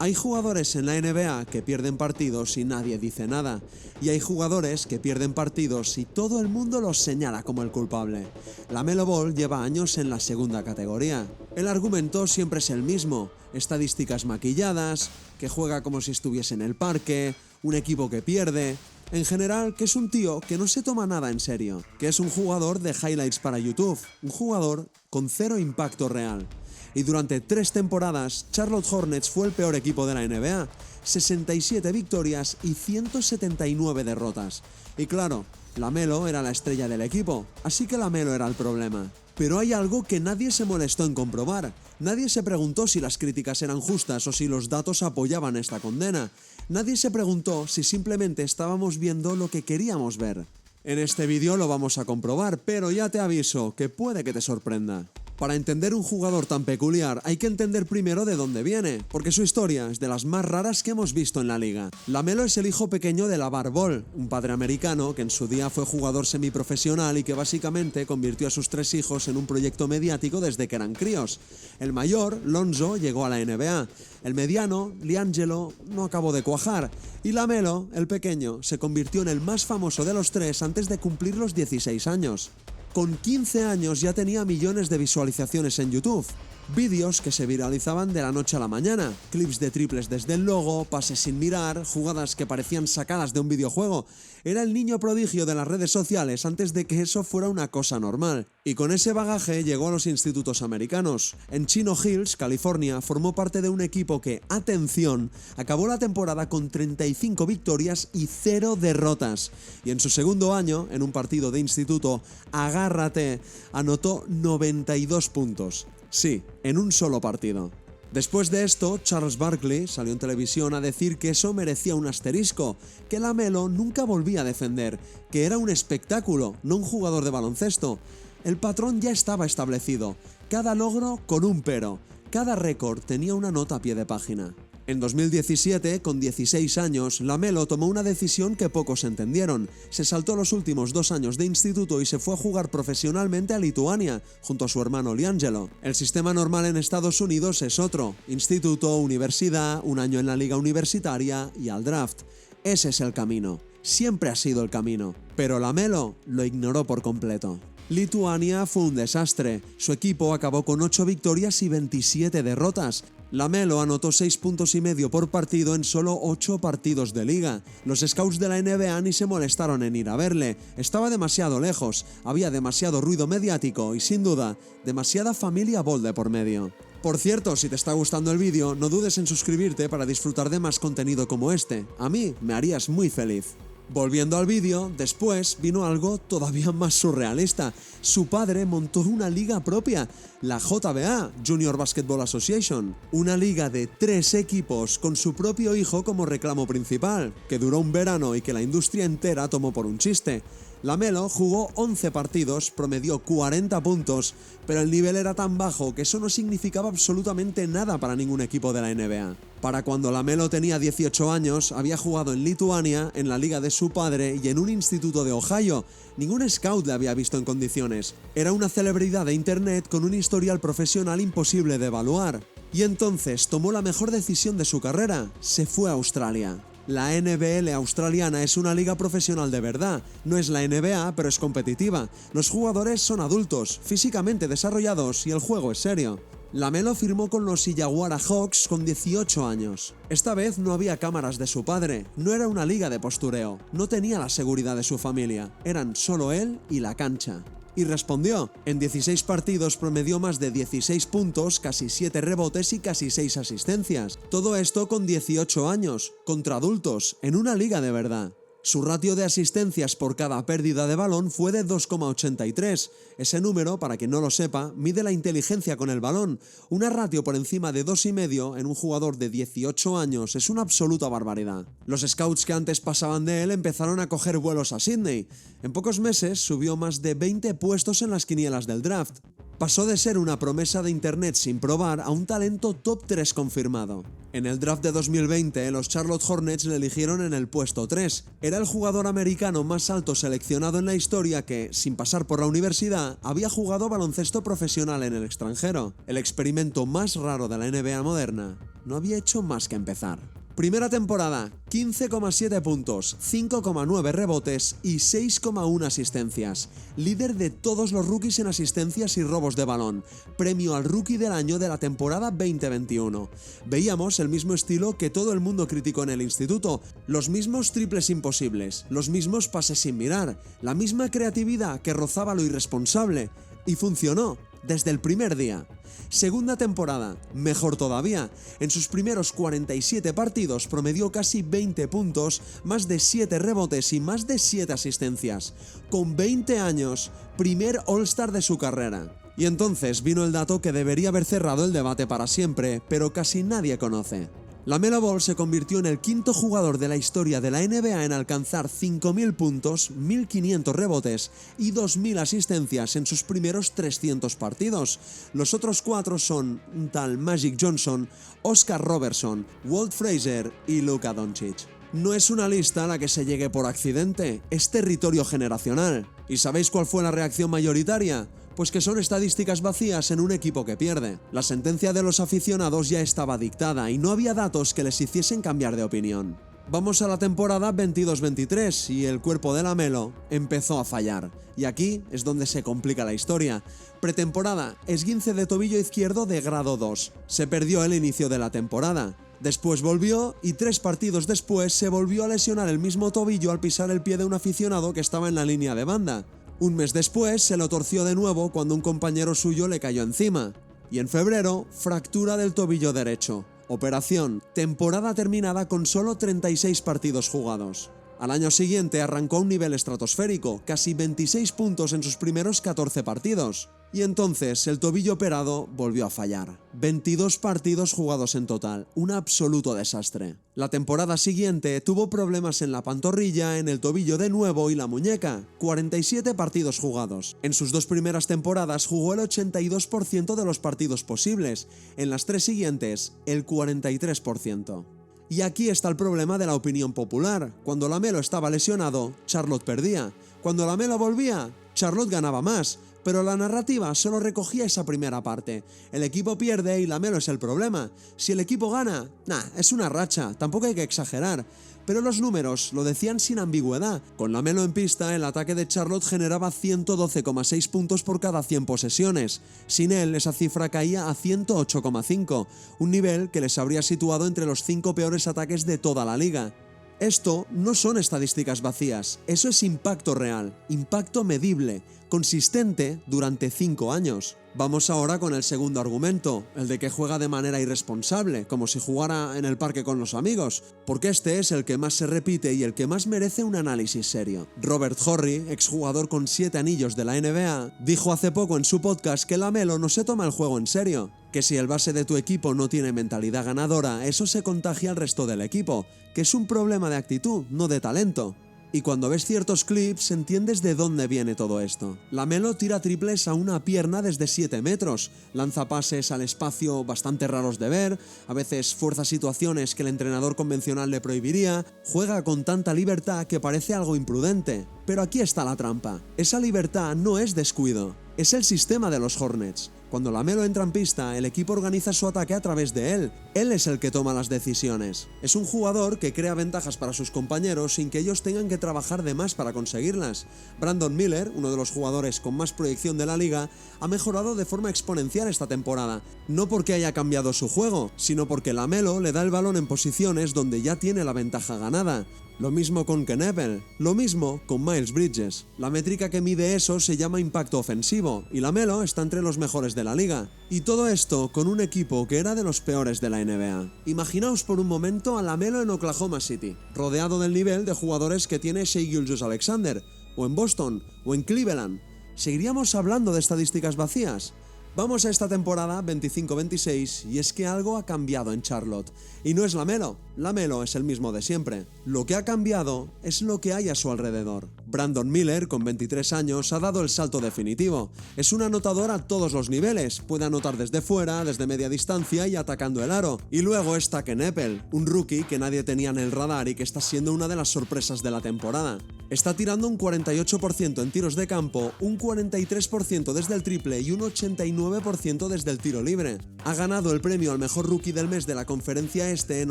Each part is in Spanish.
Hay jugadores en la NBA que pierden partidos y nadie dice nada, y hay jugadores que pierden partidos y todo el mundo los señala como el culpable. LaMelo Ball lleva años en la segunda categoría. El argumento siempre es el mismo: estadísticas maquilladas, que juega como si estuviese en el parque, un equipo que pierde. En general, que es un tío que no se toma nada en serio, que es un jugador de highlights para YouTube, un jugador con cero impacto real. Y durante 3 temporadas, Charlotte Hornets fue el peor equipo de la NBA, 67 victorias y 179 derrotas. Y claro, LaMelo era la estrella del equipo, así que LaMelo era el problema. Pero hay algo que nadie se molestó en comprobar. Nadie se preguntó si las críticas eran justas o si los datos apoyaban esta condena. Nadie se preguntó si simplemente estábamos viendo lo que queríamos ver. En este vídeo lo vamos a comprobar, pero ya te aviso que puede que te sorprenda. Para entender un jugador tan peculiar hay que entender primero de dónde viene, porque su historia es de las más raras que hemos visto en la liga. LaMelo es el hijo pequeño de LaVar Ball, un padre americano que en su día fue jugador semiprofesional y que básicamente convirtió a sus 3 hijos en un proyecto mediático desde que eran críos. El mayor, Lonzo, llegó a la NBA. El mediano, LiAngelo, no acabó de cuajar. Y LaMelo, el pequeño, se convirtió en el más famoso de los 3 antes de cumplir los 16 años. Con 15 años ya tenía millones de visualizaciones en YouTube. Vídeos que se viralizaban de la noche a la mañana, clips de triples desde el logo, pases sin mirar, jugadas que parecían sacadas de un videojuego. Era el niño prodigio de las redes sociales antes de que eso fuera una cosa normal. Y con ese bagaje llegó a los institutos americanos. En Chino Hills, California, formó parte de un equipo que, atención, acabó la temporada con 35 victorias y 0 derrotas. Y en su segundo año, en un partido de instituto, agárrate, anotó 92 puntos. Sí, en un solo partido. Después de esto, Charles Barkley salió en televisión a decir que eso merecía un asterisco, que LaMelo nunca volvía a defender, que era un espectáculo, no un jugador de baloncesto. El patrón ya estaba establecido, cada logro con un pero, cada récord tenía una nota a pie de página. En 2017, con 16 años, LaMelo tomó una decisión que pocos entendieron. Se saltó los últimos 2 años de instituto y se fue a jugar profesionalmente a Lituania, junto a su hermano LiAngelo. El sistema normal en Estados Unidos es otro: instituto, universidad, un año en la liga universitaria y al draft. Ese es el camino. Siempre ha sido el camino. Pero LaMelo lo ignoró por completo. Lituania fue un desastre. Su equipo acabó con 8 victorias y 27 derrotas. LaMelo anotó 6,5 puntos por partido en solo 8 partidos de liga. Los scouts de la NBA ni se molestaron en ir a verle. Estaba demasiado lejos, había demasiado ruido mediático y, sin duda, demasiada familia Ball de por medio. Por cierto, si te está gustando el vídeo, no dudes en suscribirte para disfrutar de más contenido como este. A mí me harías muy feliz. Volviendo al vídeo, después vino algo todavía más surrealista. Su padre montó una liga propia, la JBA, Junior Basketball Association, una liga de 3 equipos con su propio hijo como reclamo principal, que duró un verano y que la industria entera tomó por un chiste. LaMelo jugó 11 partidos, promedió 40 puntos, pero el nivel era tan bajo que eso no significaba absolutamente nada para ningún equipo de la NBA. Para cuando LaMelo tenía 18 años, había jugado en Lituania, en la liga de su padre y en un instituto de Ohio. Ningún scout le había visto en condiciones. Era una celebridad de internet con un historial profesional imposible de evaluar. Y entonces tomó la mejor decisión de su carrera: se fue a Australia. La NBL australiana es una liga profesional de verdad, no es la NBA, pero es competitiva. Los jugadores son adultos, físicamente desarrollados y el juego es serio. LaMelo firmó con los Illawarra Hawks con 18 años. Esta vez no había cámaras de su padre, no era una liga de postureo, no tenía la seguridad de su familia, eran solo él y la cancha. Y respondió. En 16 partidos promedió más de 16 puntos, casi 7 rebotes y casi 6 asistencias. Todo esto con 18 años, contra adultos, en una liga de verdad. Su ratio de asistencias por cada pérdida de balón fue de 2,83. Ese número, para quien no lo sepa, mide la inteligencia con el balón. Una ratio por encima de 2,5 en un jugador de 18 años es una absoluta barbaridad. Los scouts que antes pasaban de él empezaron a coger vuelos a Sydney. En pocos meses subió más de 20 puestos en las quinielas del draft. Pasó de ser una promesa de internet sin probar a un talento top 3 confirmado. En el draft de 2020, los Charlotte Hornets le eligieron en el puesto 3. Era el jugador americano más alto seleccionado en la historia que, sin pasar por la universidad, había jugado baloncesto profesional en el extranjero. El experimento más raro de la NBA moderna no había hecho más que empezar. Primera temporada, 15,7 puntos, 5,9 rebotes y 6,1 asistencias. Líder de todos los rookies en asistencias y robos de balón. Premio al Rookie del Año de la temporada 2021. Veíamos el mismo estilo que todo el mundo criticó en el instituto. Los mismos triples imposibles, los mismos pases sin mirar, la misma creatividad que rozaba lo irresponsable. Y funcionó desde el primer día. Segunda temporada, mejor todavía. En sus primeros 47 partidos promedió casi 20 puntos, más de 7 rebotes y más de 7 asistencias. Con 20 años, primer All-Star de su carrera. Y entonces vino el dato que debería haber cerrado el debate para siempre, pero casi nadie conoce. LaMelo Ball se convirtió en el quinto jugador de la historia de la NBA en alcanzar 5.000 puntos, 1.500 rebotes y 2.000 asistencias en sus primeros 300 partidos. Los otros 4 son un tal Magic Johnson, Oscar Robertson, Walt Frazier y Luka Doncic. No es una lista a la que se llegue por accidente, es territorio generacional. ¿Y sabéis cuál fue la reacción mayoritaria? Pues que son estadísticas vacías en un equipo que pierde. La sentencia de los aficionados ya estaba dictada y no había datos que les hiciesen cambiar de opinión. Vamos a la temporada 22-23 y el cuerpo de LaMelo empezó a fallar. Y aquí es donde se complica la historia. Pretemporada, esguince de tobillo izquierdo de grado 2. Se perdió el inicio de la temporada. Después volvió y 3 partidos después se volvió a lesionar el mismo tobillo al pisar el pie de un aficionado que estaba en la línea de banda. Un mes después se lo torció de nuevo cuando un compañero suyo le cayó encima. Y en febrero, fractura del tobillo derecho. Operación, temporada terminada con solo 36 partidos jugados. Al año siguiente arrancó a un nivel estratosférico, casi 26 puntos en sus primeros 14 partidos. Y entonces el tobillo operado volvió a fallar. 22 partidos jugados en total, un absoluto desastre. La temporada siguiente tuvo problemas en la pantorrilla, en el tobillo de nuevo y la muñeca. 47 partidos jugados. En sus 2 primeras temporadas jugó el 82% de los partidos posibles. En las 3 siguientes, el 43%. Y aquí está el problema de la opinión popular. Cuando LaMelo estaba lesionado, Charlotte perdía. Cuando LaMelo volvía, Charlotte ganaba más. Pero la narrativa solo recogía esa primera parte. El equipo pierde y LaMelo es el problema. Si el equipo gana, es una racha, tampoco hay que exagerar. Pero los números lo decían sin ambigüedad. Con LaMelo en pista, el ataque de Charlotte generaba 112,6 puntos por cada 100 posesiones. Sin él, esa cifra caía a 108,5, un nivel que les habría situado entre los 5 peores ataques de toda la liga. Esto no son estadísticas vacías, eso es impacto real, impacto medible, consistente durante 5 años. Vamos ahora con el segundo argumento, el de que juega de manera irresponsable, como si jugara en el parque con los amigos, porque este es el que más se repite y el que más merece un análisis serio. Robert Horry, exjugador con 7 anillos de la NBA, dijo hace poco en su podcast que LaMelo no se toma el juego en serio, que si el base de tu equipo no tiene mentalidad ganadora, eso se contagia al resto del equipo, que es un problema de actitud, no de talento. Y cuando ves ciertos clips entiendes de dónde viene todo esto. LaMelo tira triples a una pierna desde 7 metros, lanza pases al espacio bastante raros de ver, a veces fuerza situaciones que el entrenador convencional le prohibiría, juega con tanta libertad que parece algo imprudente. Pero aquí está la trampa, esa libertad no es descuido, es el sistema de los Hornets. Cuando LaMelo entra en pista, el equipo organiza su ataque a través de él. Él es el que toma las decisiones. Es un jugador que crea ventajas para sus compañeros sin que ellos tengan que trabajar de más para conseguirlas. Brandon Miller, uno de los jugadores con más proyección de la liga, ha mejorado de forma exponencial esta temporada. No porque haya cambiado su juego, sino porque LaMelo le da el balón en posiciones donde ya tiene la ventaja ganada. Lo mismo con Knevel, lo mismo con Miles Bridges. La métrica que mide eso se llama impacto ofensivo, y LaMelo está entre los mejores de la liga. Y todo esto con un equipo que era de los peores de la NBA. Imaginaos por un momento a LaMelo en Oklahoma City, rodeado del nivel de jugadores que tiene Shai Gilgeous-Alexander, o en Boston, o en Cleveland. ¿Seguiríamos hablando de estadísticas vacías? Vamos a esta temporada 25-26 y es que algo ha cambiado en Charlotte. Y no es LaMelo es el mismo de siempre. Lo que ha cambiado es lo que hay a su alrededor. Brandon Miller, con 23 años, ha dado el salto definitivo. Es un anotador a todos los niveles, puede anotar desde fuera, desde media distancia y atacando el aro. Y luego está Kneppel, un rookie que nadie tenía en el radar y que está siendo una de las sorpresas de la temporada. Está tirando un 48% en tiros de campo, un 43% desde el triple y un 89% desde el tiro libre. Ha ganado el premio al mejor rookie del mes de la Conferencia Este en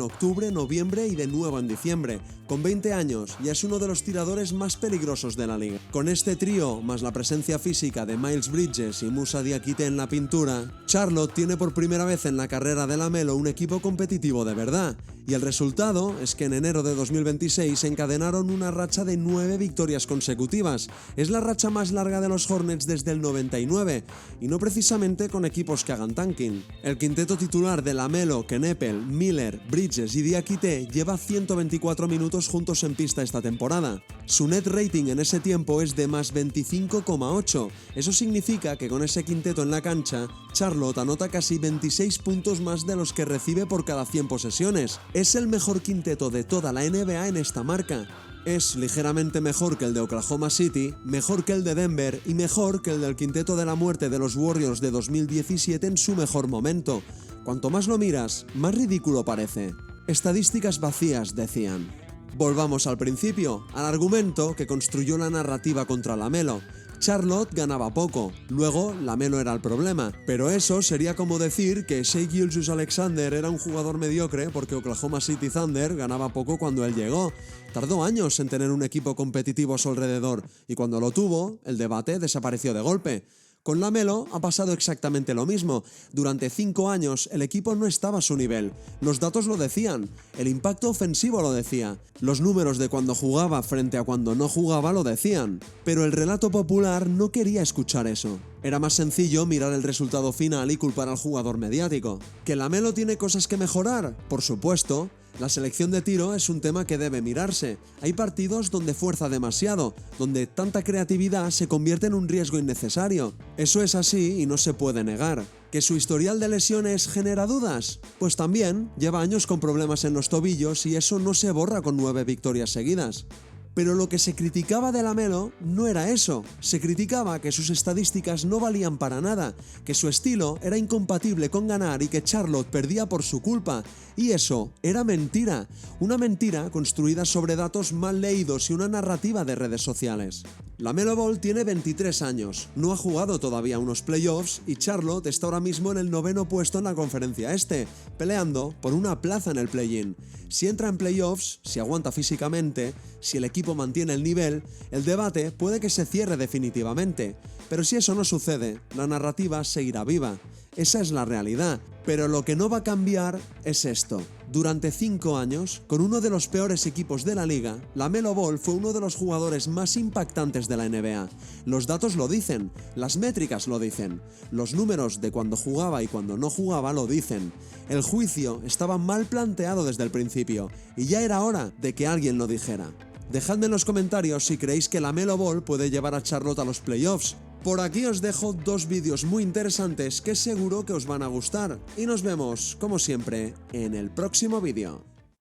octubre, noviembre y de nuevo en diciembre. Con 20 años ya es uno de los tiradores más peligrosos de la liga. Con este trío, más la presencia física de Miles Bridges y Moussa Diakité en la pintura, Charlotte tiene por primera vez en la carrera de LaMelo un equipo competitivo de verdad. Y el resultado es que en enero de 2026 encadenaron una racha de 9 victorias consecutivas. Es la racha más larga de los Hornets desde el 99, y no precisamente con equipos que hagan tanking. El quinteto titular de LaMelo, Kneppel, Miller, Bridges y Diakité lleva 124 minutos juntos en pista esta temporada. Su net rating en ese tiempo es de más 25,8. Eso significa que con ese quinteto en la cancha, Charlotte anota casi 26 puntos más de los que recibe por cada 100 posesiones. Es el mejor quinteto de toda la NBA en esta marca. Es ligeramente mejor que el de Oklahoma City, mejor que el de Denver y mejor que el del quinteto de la muerte de los Warriors de 2017 en su mejor momento. Cuanto más lo miras, más ridículo parece. Estadísticas vacías, decían. Volvamos al principio, al argumento que construyó la narrativa contra LaMelo. Charlotte ganaba poco, luego LaMelo era el problema, pero eso sería como decir que Shai Gilgeous-Alexander era un jugador mediocre porque Oklahoma City Thunder ganaba poco cuando él llegó. Tardó años en tener un equipo competitivo a su alrededor y cuando lo tuvo, el debate desapareció de golpe. Con LaMelo ha pasado exactamente lo mismo. Durante 5 años el equipo no estaba a su nivel. Los datos lo decían, el impacto ofensivo lo decía, los números de cuando jugaba frente a cuando no jugaba lo decían. Pero el relato popular no quería escuchar eso. Era más sencillo mirar el resultado final y culpar al jugador mediático. ¿Que LaMelo tiene cosas que mejorar? Por supuesto. La selección de tiro es un tema que debe mirarse. Hay partidos donde fuerza demasiado, donde tanta creatividad se convierte en un riesgo innecesario. Eso es así y no se puede negar. ¿Que su historial de lesiones genera dudas? Pues también, lleva años con problemas en los tobillos y eso no se borra con 9 victorias seguidas. Pero lo que se criticaba de LaMelo no era eso. Se criticaba que sus estadísticas no valían para nada, que su estilo era incompatible con ganar y que Charlotte perdía por su culpa. Y eso era mentira. Una mentira construida sobre datos mal leídos y una narrativa de redes sociales. LaMelo Ball tiene 23 años, no ha jugado todavía unos playoffs y Charlotte está ahora mismo en el 9º puesto en la Conferencia Este, peleando por una plaza en el play-in. Si entra en playoffs, si aguanta físicamente, si el equipo mantiene el nivel, el debate puede que se cierre definitivamente. Pero si eso no sucede, la narrativa seguirá viva. Esa es la realidad. Pero lo que no va a cambiar es esto. Durante 5 años, con uno de los peores equipos de la liga, LaMelo Ball fue uno de los jugadores más impactantes de la NBA. Los datos lo dicen, las métricas lo dicen, los números de cuando jugaba y cuando no jugaba lo dicen. El juicio estaba mal planteado desde el principio, y ya era hora de que alguien lo dijera. Dejadme en los comentarios si creéis que LaMelo Ball puede llevar a Charlotte a los playoffs. Por aquí os dejo 2 vídeos muy interesantes que seguro que os van a gustar. Y nos vemos, como siempre, en el próximo vídeo.